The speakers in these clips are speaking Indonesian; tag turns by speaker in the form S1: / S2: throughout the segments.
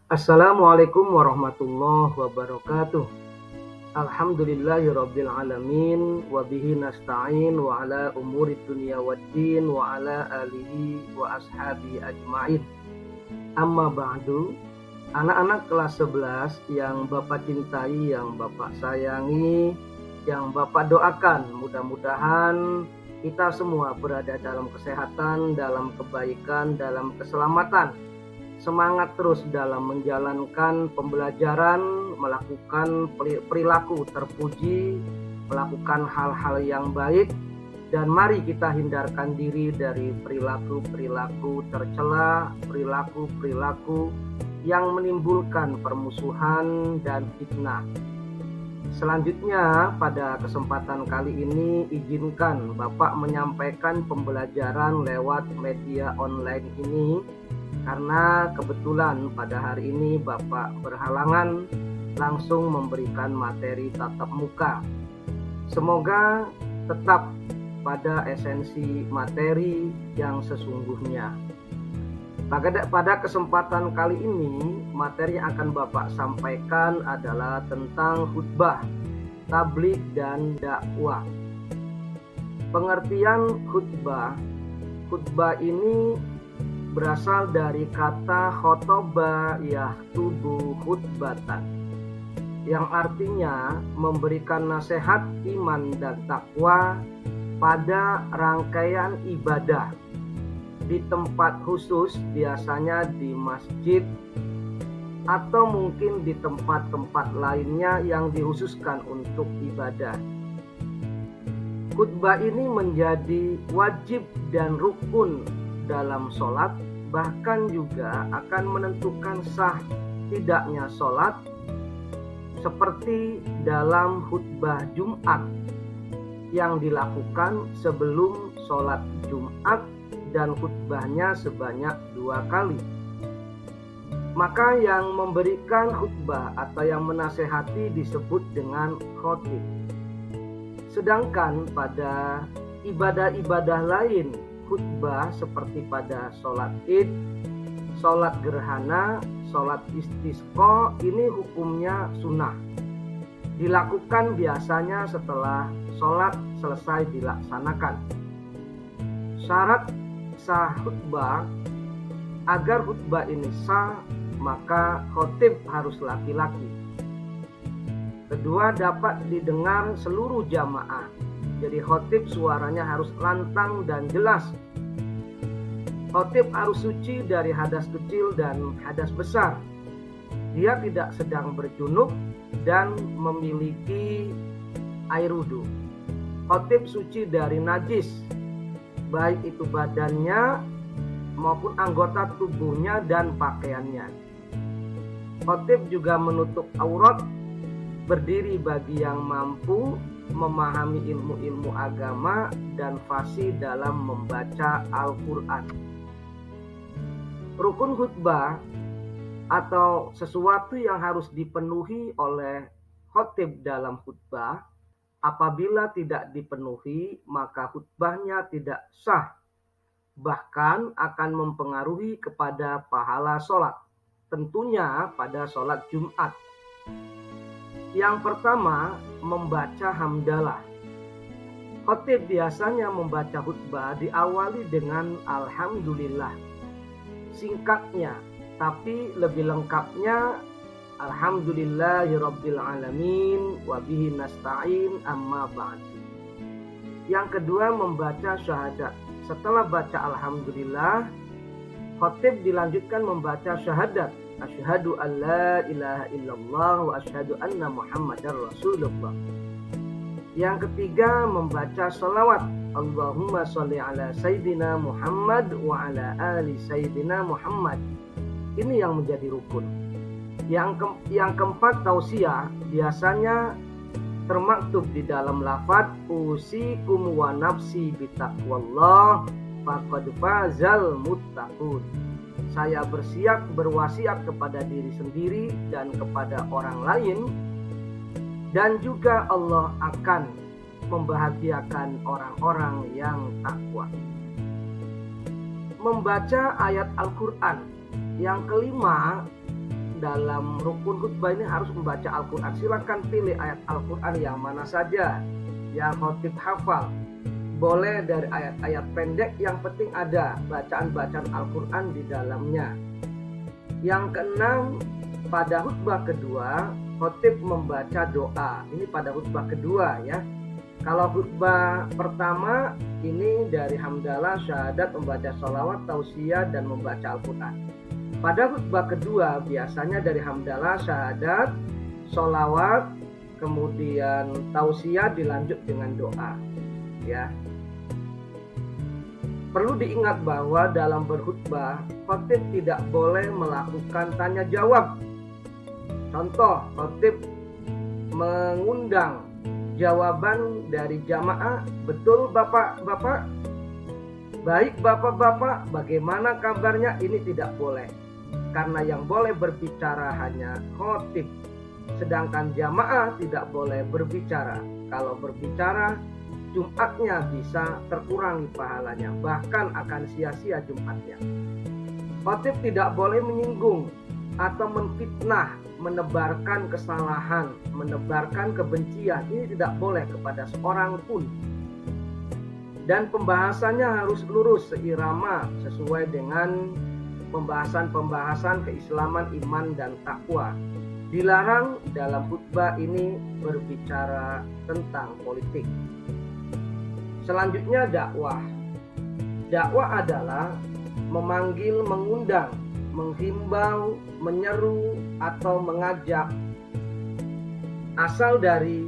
S1: Assalamualaikum warahmatullahi wabarakatuh. Alhamdulillahirabbil alamin wa bihi nasta'in wa ala umuri dunya waddin wa ala alihi wa ashabi ajmain. Amma ba'du. Anak-anak kelas 11 yang Bapak cintai, yang Bapak sayangi, yang Bapak doakan, mudah-mudahan kita semua berada dalam kesehatan, dalam kebaikan, dalam keselamatan. Semangat terus dalam menjalankan pembelajaran, melakukan perilaku terpuji, melakukan hal-hal yang baik, dan mari kita hindarkan diri dari perilaku-perilaku tercela, perilaku-perilaku yang menimbulkan permusuhan dan fitnah. Selanjutnya, pada kesempatan kali ini izinkan Bapak menyampaikan pembelajaran lewat media online ini karena kebetulan pada hari ini Bapak berhalangan langsung memberikan materi tatap muka. Semoga tetap pada esensi materi yang sesungguhnya. Pada kesempatan kali ini, materi yang akan Bapak sampaikan adalah tentang khutbah, tabligh dan dakwah. Pengertian khutbah ini berasal dari kata khotoba yahtubu khutbatan, yang artinya memberikan nasihat iman dan takwa pada rangkaian ibadah di tempat khusus, biasanya di masjid atau mungkin di tempat-tempat lainnya yang dikhususkan untuk ibadah. Khutbah ini menjadi wajib dan rukun dalam sholat, bahkan juga akan menentukan sah tidaknya sholat, seperti dalam khutbah Jumat yang dilakukan sebelum sholat Jumat dan khutbahnya sebanyak 2 kali. Maka yang memberikan khutbah atau yang menasehati disebut dengan khatib. Sedangkan pada ibadah-ibadah lain, khutbah seperti pada sholat id, sholat gerhana, sholat istisqa, ini hukumnya sunnah. Dilakukan biasanya setelah sholat selesai dilaksanakan. Syarat sah khutbah, agar khutbah ini sah, maka khatib harus laki-laki. Kedua, dapat didengar seluruh jamaah. Jadi khatib suaranya harus lantang dan jelas. Khatib harus suci dari hadas kecil dan hadas besar. Dia tidak sedang berjunub dan memiliki air wudu. Khatib suci dari najis, baik itu badannya maupun anggota tubuhnya dan pakaiannya. Khatib juga menutup aurat, berdiri bagi yang mampu, memahami ilmu-ilmu agama, dan fasih dalam membaca Al-Quran. Rukun khutbah atau sesuatu yang harus dipenuhi oleh khatib dalam khutbah, apabila tidak dipenuhi maka khutbahnya tidak sah, bahkan akan mempengaruhi kepada pahala sholat, tentunya pada sholat Jumat. Yang pertama, membaca hamdalah. Khatib biasanya membaca khutbah diawali dengan Alhamdulillah. Singkatnya, tapi lebih lengkapnya Alhamdulillahirabbil alamin wa bihi nasta'in amma ba'du. Yang kedua, membaca syahadat. Setelah baca Alhamdulillah, khatib dilanjutkan membaca syahadat. Asyhadu an la ilaha illallah wa asyhadu anna Muhammadar Rasulullah. Yang ketiga, membaca sholawat. Allahumma sholli ala Sayyidina Muhammad wa ala ali Sayyidina Muhammad. Ini yang menjadi rukun. Yang keempat, tausiah. Biasanya termaktub di dalam lafaz usikum wa nafsi bitaqwallah faqad fazal muttaqun. Saya berwasiat kepada diri sendiri dan kepada orang lain, dan juga Allah akan membahagiakan orang-orang yang takwa. Membaca ayat Al-Quran. Yang kelima, dalam rukun khutbah ini harus membaca Al-Quran. Silakan pilih ayat Al-Quran yang mana saja yang khotib hafal. Boleh dari ayat-ayat pendek, yang penting ada bacaan-bacaan Al-Quran di dalamnya. Yang keenam, pada khutbah kedua khotib membaca doa. Ini pada khutbah kedua ya. Kalau khutbah pertama ini dari hamdalah, syahadat, membaca sholawat, tausiah, dan membaca Al-Quran. Pada khutbah kedua biasanya dari hamdalah, syahadat, sholawat, kemudian tausiah dilanjut dengan doa. Ya. Perlu diingat bahwa dalam berkhutbah khotib tidak boleh melakukan tanya jawab. Contoh, khotib mengundang jawaban dari jamaah, betul bapak-bapak? Baik bapak-bapak, bagaimana kabarnya? Ini tidak boleh. Karena yang boleh berbicara hanya khotib, sedangkan jamaah tidak boleh berbicara. Kalau berbicara, Jumatnya bisa terkurangi pahalanya, bahkan akan sia-sia Jumatnya. Khotib tidak boleh menyinggung atau menfitnah, menebarkan kesalahan, menebarkan kebencian. Ini tidak boleh kepada seorang pun. Dan pembahasannya harus lurus, seirama, sesuai dengan pembahasan-pembahasan keislaman, iman, dan takwa. Dilarang dalam khutbah ini berbicara tentang politik. Selanjutnya dakwah. Dakwah adalah memanggil, mengundang, menghimbau, menyeru, atau mengajak. Asal dari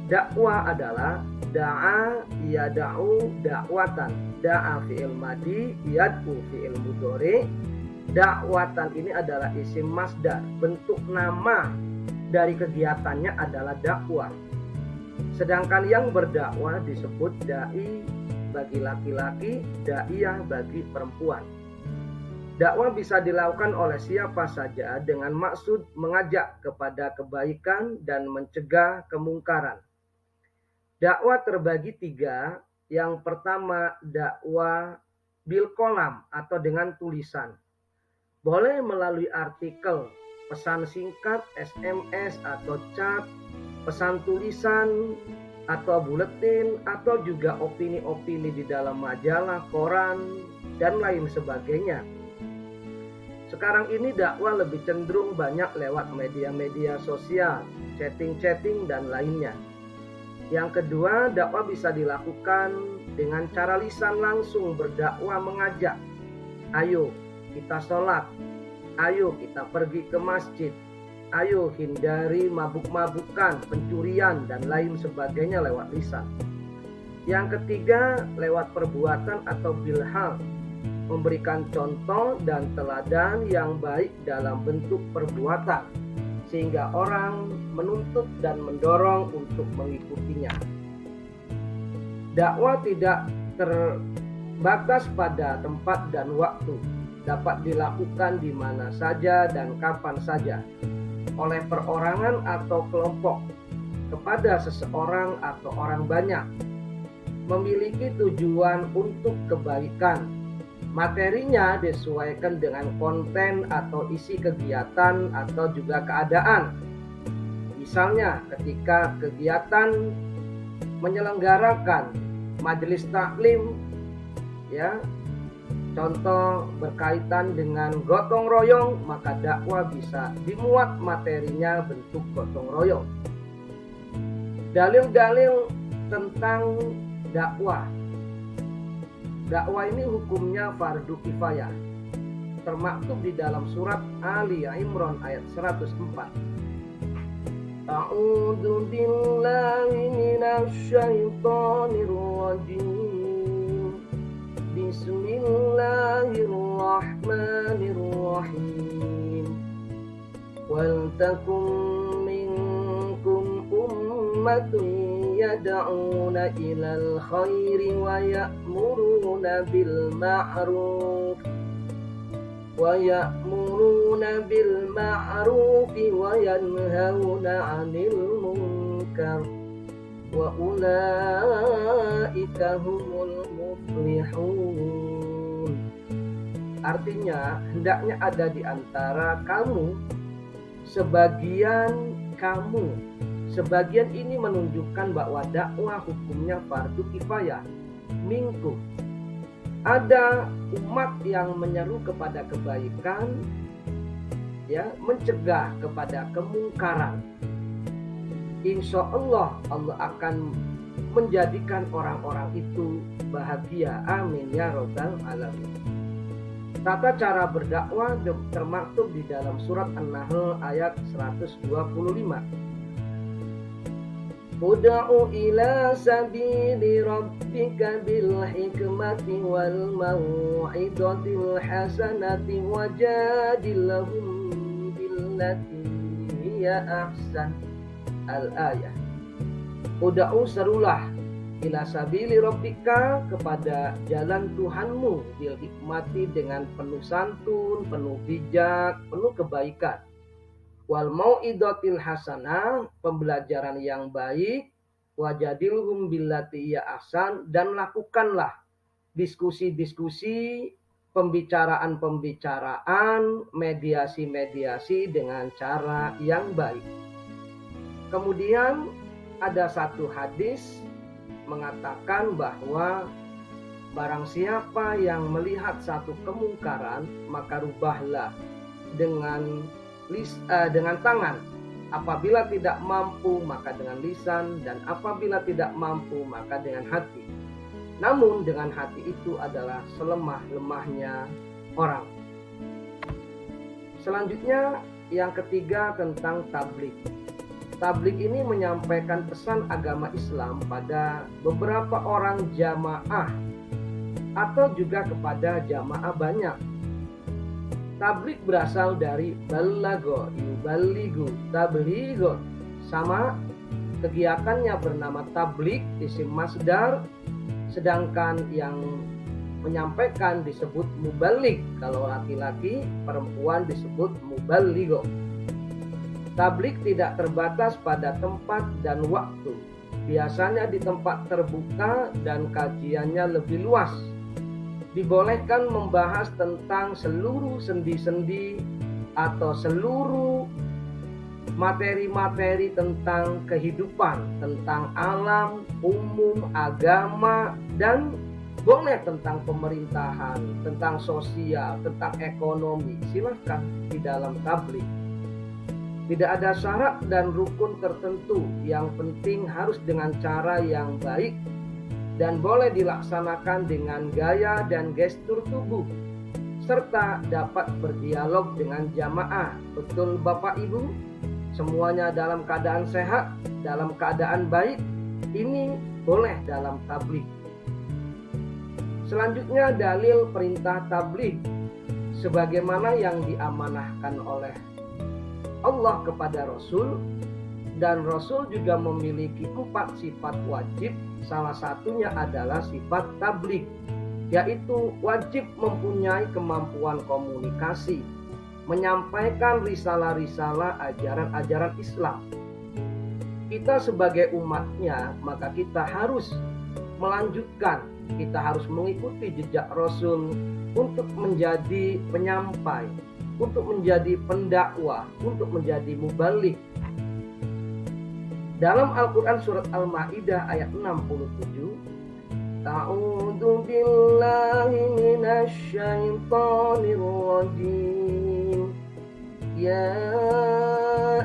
S1: dakwah adalah da'a yada'u da'watan. Da'a fi'il madi, yad'u fi'il mudhari. Dakwatan ini adalah isim masdar, bentuk nama dari kegiatannya adalah dakwah. Sedangkan yang berdakwah disebut da'i bagi laki-laki, da'iyah bagi perempuan. Dakwah bisa dilakukan oleh siapa saja dengan maksud mengajak kepada kebaikan dan mencegah kemungkaran. Dakwah terbagi 3. Yang pertama, dakwah bil qalam atau dengan tulisan. Boleh melalui artikel, pesan singkat, SMS atau chat, pesan tulisan atau buletin, atau juga opini-opini di dalam majalah, koran, dan lain sebagainya. Sekarang ini dakwah lebih cenderung banyak lewat media-media sosial, chatting-chatting, dan lainnya. Yang kedua, dakwah bisa dilakukan dengan cara lisan langsung, berdakwah mengajak. Ayo kita sholat, ayo kita pergi ke masjid, ayo hindari mabuk-mabukan, pencurian, dan lain sebagainya lewat lisan. Yang ketiga, lewat perbuatan atau bilhal, memberikan contoh dan teladan yang baik dalam bentuk perbuatan, sehingga orang menuntut dan mendorong untuk mengikutinya. Dakwah tidak terbatas pada tempat dan waktu, dapat dilakukan di mana saja dan kapan saja, oleh perorangan atau kelompok, kepada seseorang atau orang banyak, memiliki tujuan untuk kebaikan. Materinya disesuaikan dengan konten atau isi kegiatan atau juga keadaan. Misalnya ketika kegiatan menyelenggarakan majelis taklim, ya, contoh berkaitan dengan gotong royong, maka dakwah bisa dimuat materinya bentuk gotong royong. Dalil-dalil tentang dakwah. Dakwah ini hukumnya fardu kifayah, termaktub di dalam surat Ali Imran ayat 104. A'udzu billahi minasy syaithanir rajim. Bismillahirrahmanirrahim. Wal takum minkum ummatun yad'una ilal khairi wa ya'muruna bil ma'ruf wa yanhauna 'anil munkar wa ulaika humul muflihun. Artinya, hendaknya ada di antara kamu sebagian kamu. Sebagian ini menunjukkan bahwa dakwah hukumnya fardu kifayah. Minggu ada umat yang menyeru kepada kebaikan, ya, mencegah kepada kemungkaran. Insya Allah akan menjadikan orang-orang itu bahagia. Amin ya rabbal alamin. Tata cara berdakwah termaktub di dalam surat An-Nahl ayat 125. Ud'u ila sabili rabbika bil hikmati wal mau'izatil hasanati wajadilhum billati hiya ahsan. Al-ayah. Ud'u, serulah, ila sabili rabbika, kepada jalan Tuhanmu, bil hikmati, dengan penuh santun, penuh bijak, penuh kebaikan. Wal mau'izatil hasanah, pembelajaran yang baik. Wajadilhum billati ya ahsan, dan lakukanlah diskusi-diskusi, pembicaraan-pembicaraan, mediasi-mediasi dengan cara yang baik. Kemudian ada satu hadis mengatakan bahwa barang siapa yang melihat satu kemungkaran, maka rubahlah dengan tangan. Apabila tidak mampu, maka dengan lisan, dan apabila tidak mampu, maka dengan hati. Namun dengan hati itu adalah selemah-lemahnya orang. Selanjutnya, yang ketiga tentang tabligh. Tabligh ini menyampaikan pesan agama Islam pada beberapa orang jamaah atau juga kepada jamaah banyak. Tabligh berasal dari balagho, yuballighu, tabligho. Sama, kegiatannya bernama tabligh, isim masdar, sedangkan yang menyampaikan disebut muballigh. Kalau laki-laki, perempuan disebut muballigho. Tabligh tidak terbatas pada tempat dan waktu. Biasanya di tempat terbuka dan kajiannya lebih luas. Dibolehkan membahas tentang seluruh sendi-sendi atau seluruh materi-materi tentang kehidupan, tentang alam, umum, agama, dan boleh tentang pemerintahan, tentang sosial, tentang ekonomi. Silakan di dalam tabligh. Tidak ada syarat dan rukun tertentu, yang penting harus dengan cara yang baik dan boleh dilaksanakan dengan gaya dan gestur tubuh, serta dapat berdialog dengan jamaah. Betul Bapak Ibu? Semuanya dalam keadaan sehat, dalam keadaan baik. Ini boleh dalam tabligh. Selanjutnya dalil perintah tabligh sebagaimana yang diamanahkan oleh Allah kepada Rasul, dan Rasul juga memiliki 4 sifat wajib. Salah satunya adalah sifat tabligh, yaitu wajib mempunyai kemampuan komunikasi, menyampaikan risalah-risalah ajaran-ajaran Islam. Kita sebagai umatnya, maka kita harus melanjutkan, kita harus mengikuti jejak Rasul untuk menjadi penyampai, untuk menjadi pendakwah, untuk menjadi mubaligh. Dalam Al-Quran surat Al-Ma'idah ayat 67, A'udzu billahi minasy syaithanir rajim. Ya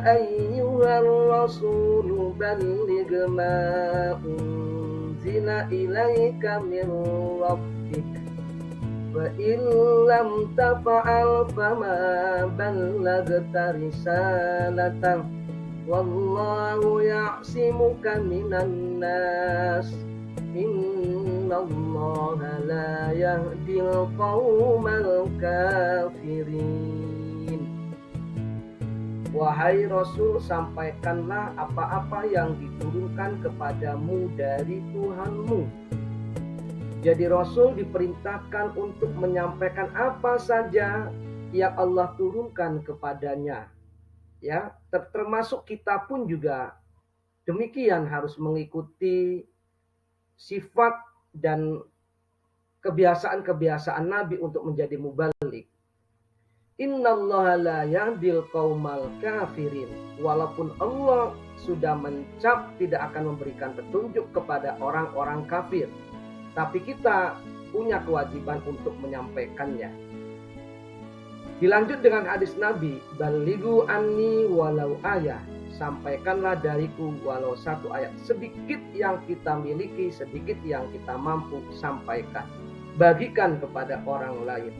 S1: ayyuhar rasul balligh ma unzila ilaika min rabbik. Wa in lam taf'al fama ballaghta risalatahu. Wallahu ya'simuka minan nas. Innallaha la yahdil qaumal kafirin. Wahai Rasul, sampaikanlah apa-apa yang diturunkan kepadamu dari Tuhanmu. Jadi Rasul diperintahkan untuk menyampaikan apa saja yang Allah turunkan kepadanya. Ya, termasuk kita pun juga demikian, harus mengikuti sifat dan kebiasaan-kebiasaan Nabi untuk menjadi mubaligh. Innallaha la yahdil qaumal kafirin. Walaupun Allah sudah mencap tidak akan memberikan petunjuk kepada orang-orang kafir, tapi kita punya kewajiban untuk menyampaikannya. Dilanjut dengan hadis Nabi, balighu anni walau ayah, sampaikanlah dariku walau satu ayat. Sedikit yang kita miliki, sedikit yang kita mampu sampaikan, bagikan kepada orang lain.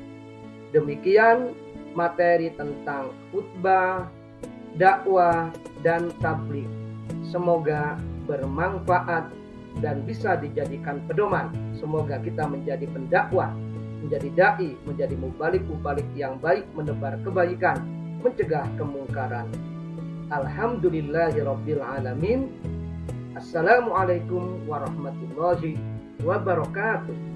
S1: Demikian materi tentang khutbah, dakwah, dan tabligh. Semoga bermanfaat dan bisa dijadikan pedoman. Semoga kita menjadi pendakwah, menjadi dai, menjadi mubalik-mubalik yang baik, menebar kebaikan, mencegah kemungkaran. Alhamdulillahirabbil alamin. Assalamualaikum warahmatullahi wabarakatuh.